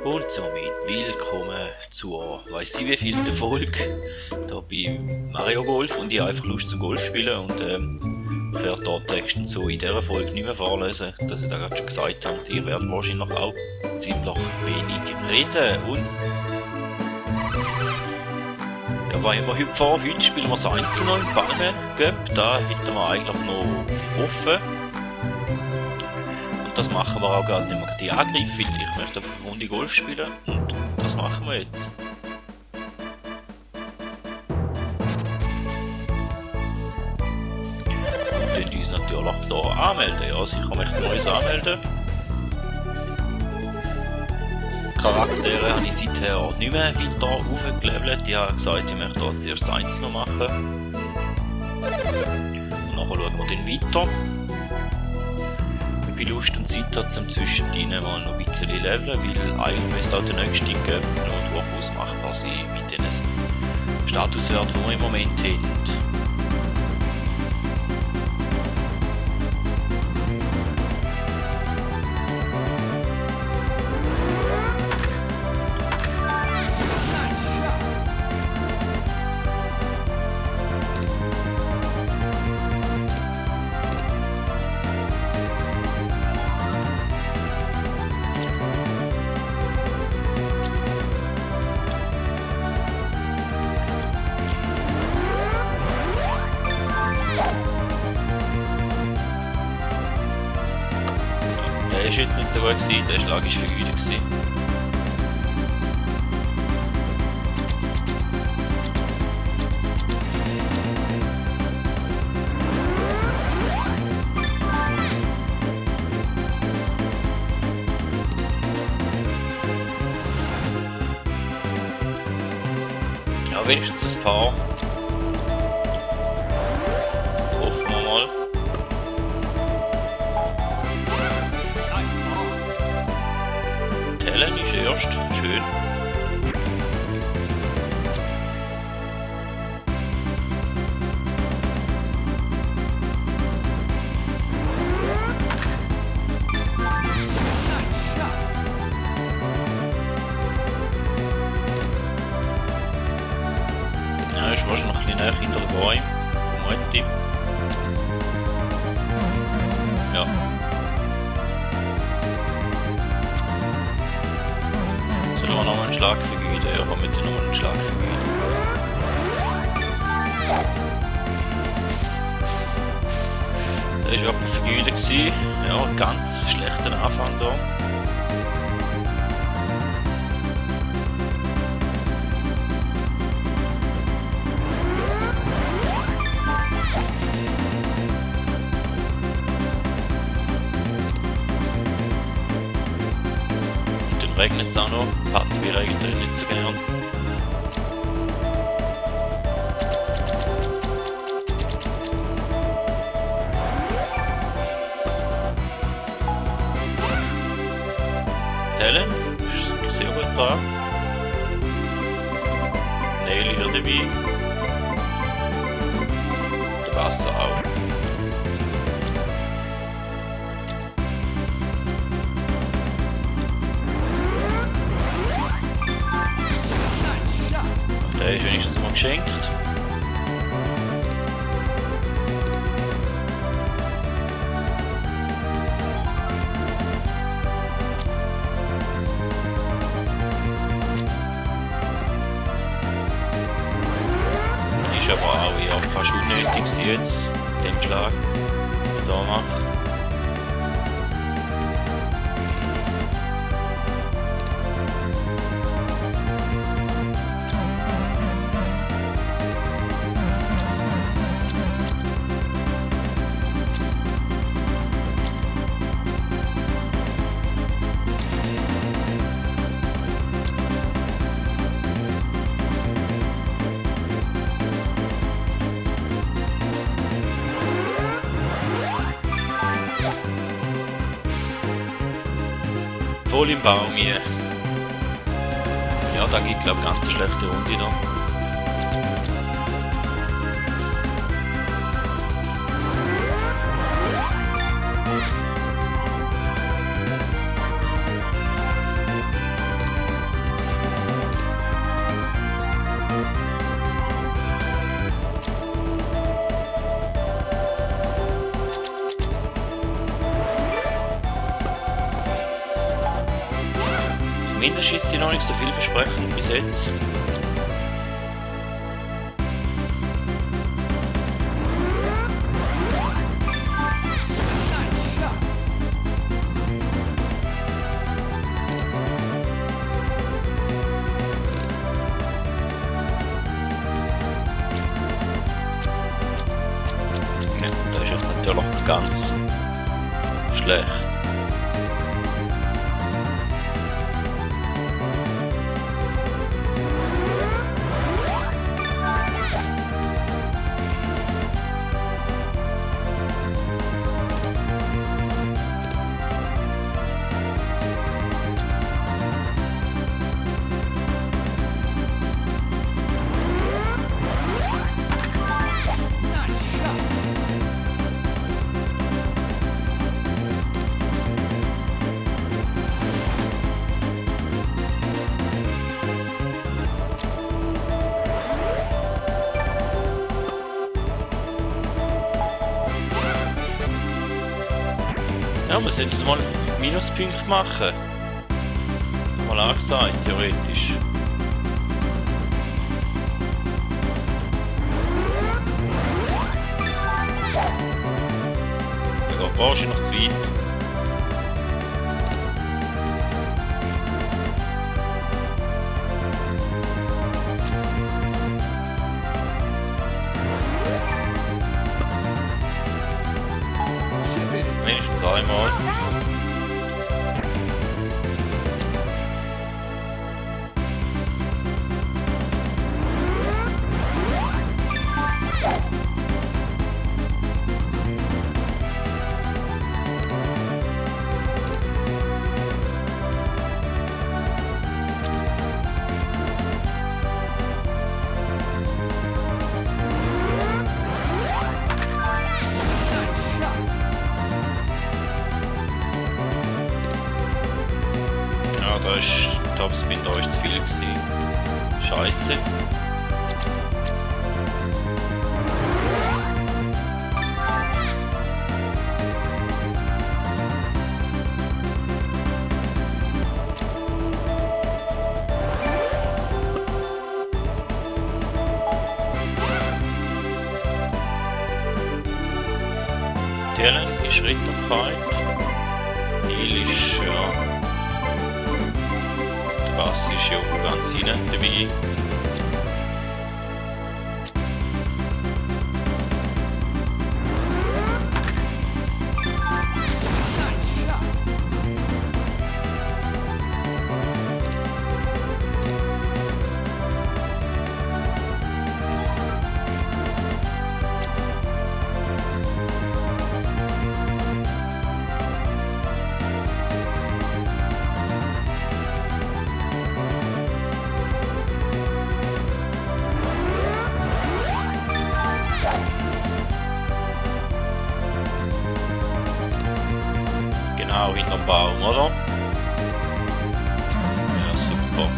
Und somit willkommen zur, weiss ich wie vielten Folge hier bei Mario Golf, und ich habe einfach Lust zum Golf spielen und ich werde hier Texte so in dieser Folge nicht mehr vorlesen, dass ich das gerade schon gesagt habe, und ihr werdet wahrscheinlich auch ziemlich wenig reden. Und ja, was haben wir heute vor? Heute spielen wir das Einzel noch im Palme Cup, da hätten wir eigentlich noch offen. Das machen wir auch gerade nicht mehr die Angriff, weil ich möchte einfach eine Runde Golf spielen und das machen wir jetzt. Wir können uns natürlich hier anmelden, ja sicher möchte ich uns anmelden. Charaktere habe ich seither nicht mehr weiter aufgelevelt, ich habe gesagt, ich möchte hier zuerst eins noch machen. Und nachher schauen wir dann weiter. Ich bin Lust und Zeit hat zum Zwischendrin mal noch ein bisschen leveln, weil eigentlich müsste auch der nächste Cup noch durchaus machbar sein mit den Statuswerten, die wir im Moment haben. Der ist jetzt nicht so gut gewesen, der Schlag war vergütet gewesen. Ja, wenigstens ein paar. Hoffen wir mal. Helen ist erst, schön. Ja, ist wahrscheinlich noch ein bisschen näher hinter den Bäumen. Vermute ich. Ja. Sollen wir nochmal einen Schlag vergüten? Ja, komm mit dir nochmal einen Schlag vergüten. Der war wirklich vergütet gewesen. Ja, ganz schlechter Anfang da. Regnet es auch noch, hatten wir eigentlich nicht so gern. Helen ist sehr gut dran. Nelly hier dabei. Der Wasser auch. Der ist wenigstens mal geschenkt. Ist aber auch ja, fast unnötig jetzt, den Schlag, den da macht. Voll im Baum hier. Ja, da geht glaube ich ganz eine schlechte Runde noch. zumindest ist sie noch nicht so vielversprechend bis jetzt. Ja, das ist jetzt natürlich ganz schlecht. Ja, wir sollten mal Minuspunkte machen. Mal angesagt, theoretisch. Da geht wahrscheinlich noch zu weit. Wenigstens einmal. Ja, da ist Topspin, da ist zu viel gewesen. Scheiße. Talent ist Ritterkeit. Heal ist ja. Der Bass ist ja ganz hinten dabei. Genau hinterm Baum, oder? Ja, super.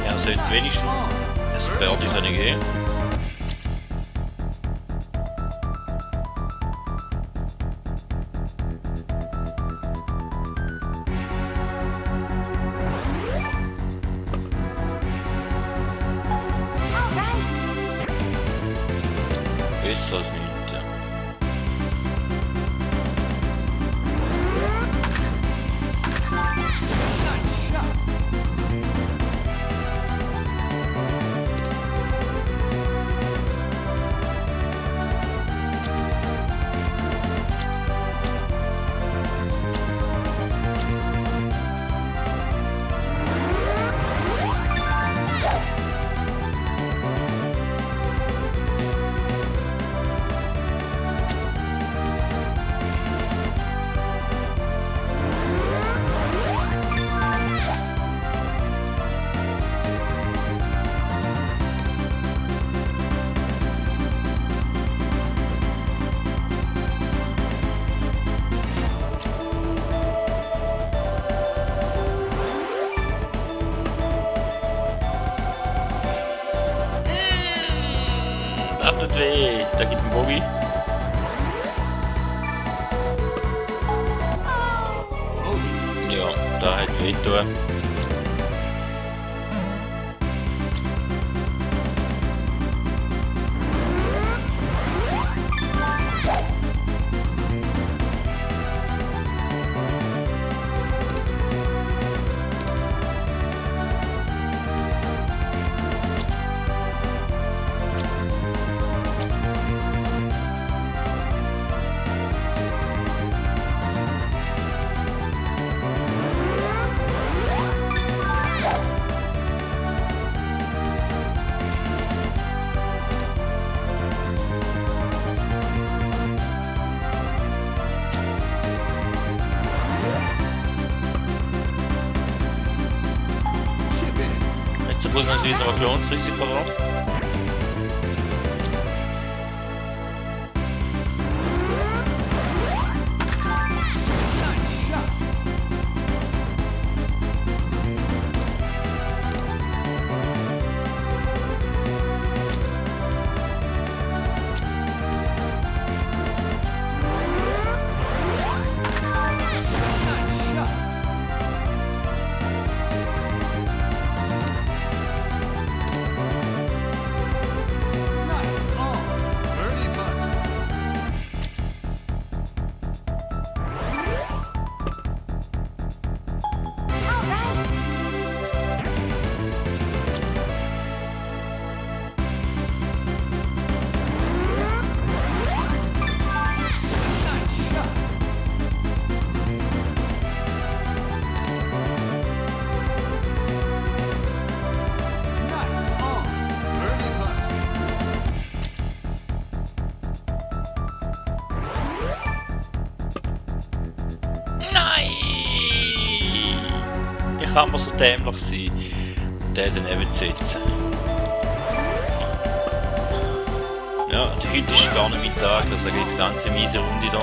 Ja, sollte wenigstens ein Birdie können gehen. Besser als nichts. Ja. Das tut weh. Da gibt ein Bobby. Ja, da hat weh getan. Jetzt muss man sich ein Klonsrisiko haben. Wie kann man so dämlich sein, den daneben zu sitzen? Ja, heute ist gar nicht mein Tag, also geht die ganze miese Runde da.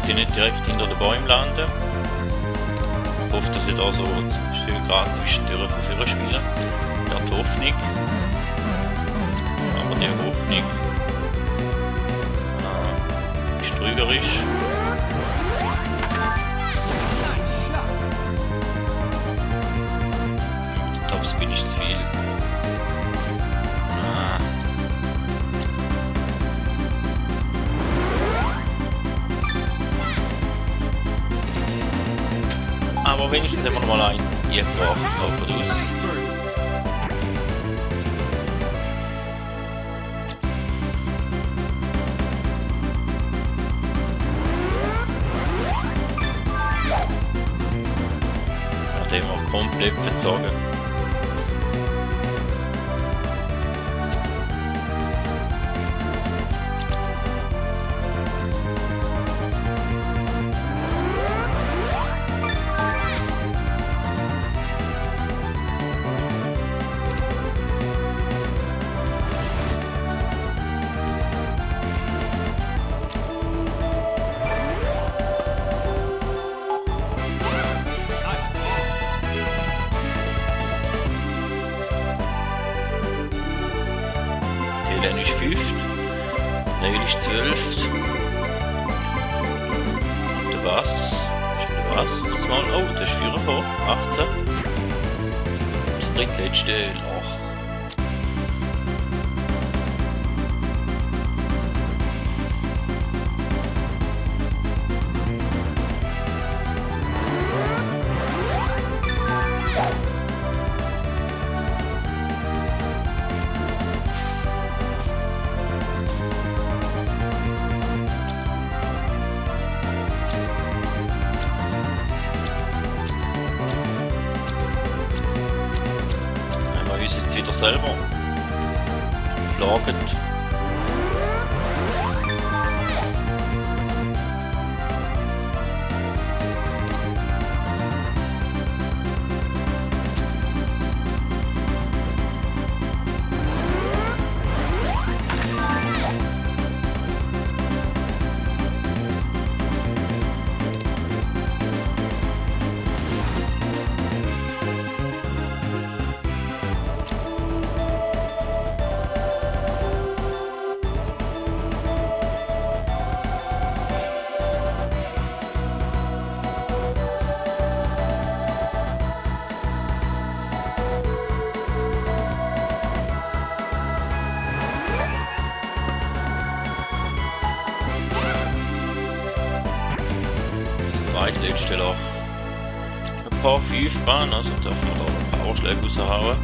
Die nicht direkt hinter den Bäumen landen. Ich hoffe, dass ich da so ein Stück gerade zwischendurch auf ihre spielen. Ich habe die Hoffnung. Aber die Hoffnung ist trügerisch. Der Topspin ist zu viel. Aber wenigstens haben wir noch mal einen gebracht, von uns. Ja, den haben wir komplett verzogen. Helen ist 5. Neil ist 12. Der was? Ist der was? Auf das Mal. Oh, der ist 4 gekommen. 18. Das drittletzte Loch. Jetzt wieder selber lagert. Letzte Loch. Ein paar 5 Bahnen, also dürfen wir da ein paar Powerschläge raushauen.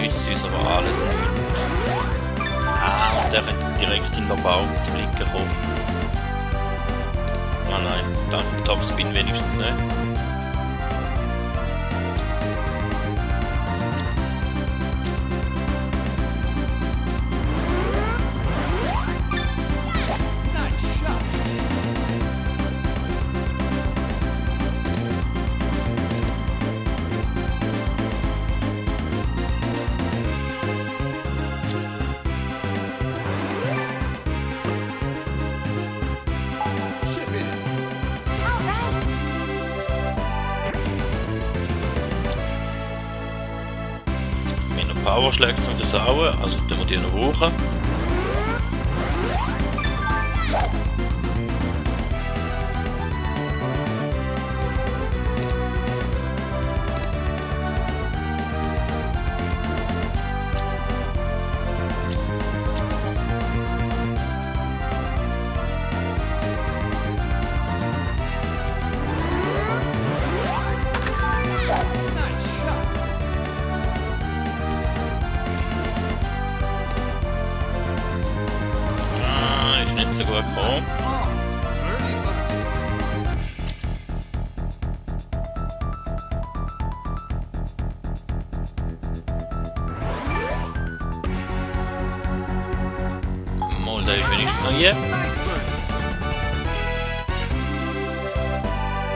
Nützt uns aber alles nicht. Der hat direkt in der Baum zum Liegen gekommen. Ah nein, dank dem Topspin wenigstens nicht. Powerschläge zum Versauen, also dann wir die noch hoch. Nicht so gut gekommen. Mal, da ist wenigstens noch hier.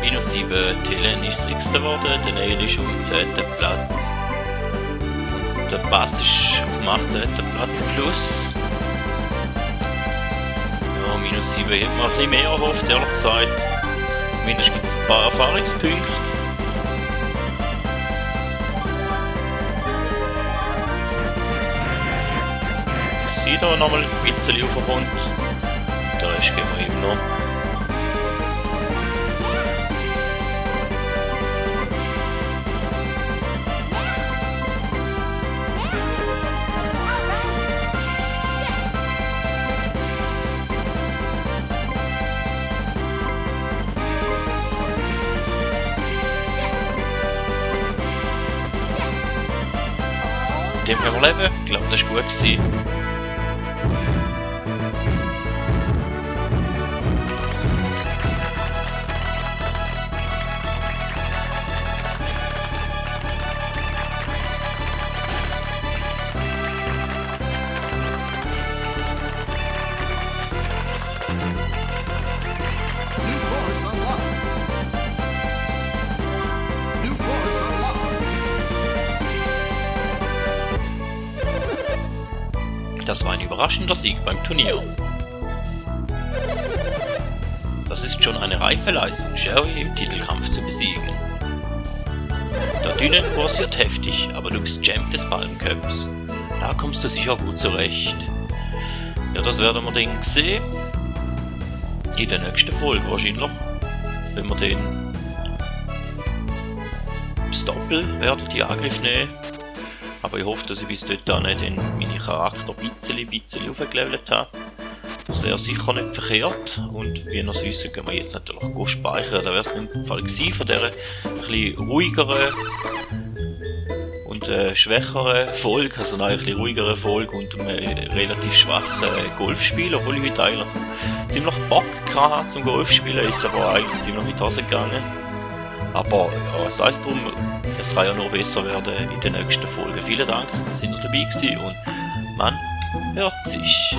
-7, Helen ist 6. geworden, der Neil ist auf dem 10. Platz. Und der Bass ist auf dem 18. Platz am Schluss. -7 hätte man ein bisschen mehr erhofft, ehrlich gesagt. Zumindest gibt es ein paar Erfahrungspunkte. Ich sehe da nochmal ein bisschen auf den Grund. Der Rest geben wir ihm noch. Dem überleben. Ich glaube, das war gut gewesen. überraschender Sieg beim Turnier. Das ist schon eine reife Leistung, Sherry im Titelkampf zu besiegen. Der Dünen kursiert heftig, aber du bist Champ des Palmcups. Da kommst du sicher gut zurecht. Ja, das werden wir dann sehen. In der nächsten Folge wahrscheinlich. Wenn wir den das Doppel werden die Angriff nehmen. Aber ich hoffe, dass ich bis dort nicht meine Charakter ein bisschen aufgelevelt habe. Das wäre sicher nicht verkehrt. Und wie ihr es wissen, können wir jetzt natürlich speichern. Da wäre es im Fall gewesen von dieser etwas ruhigeren und schwächeren Folge. Also eine etwas ruhigere Folge und einem relativ schwachen Golfspiel. Obwohl ich heute eigentlich ziemlich Bock hatte zum Golfspielen, ist aber eigentlich ziemlich mit Hose gegangen. Aber ja, sei es drum, es kann ja noch besser werden in der nächsten Folge. Vielen Dank, dass ihr dabei gewesen und man hört sich.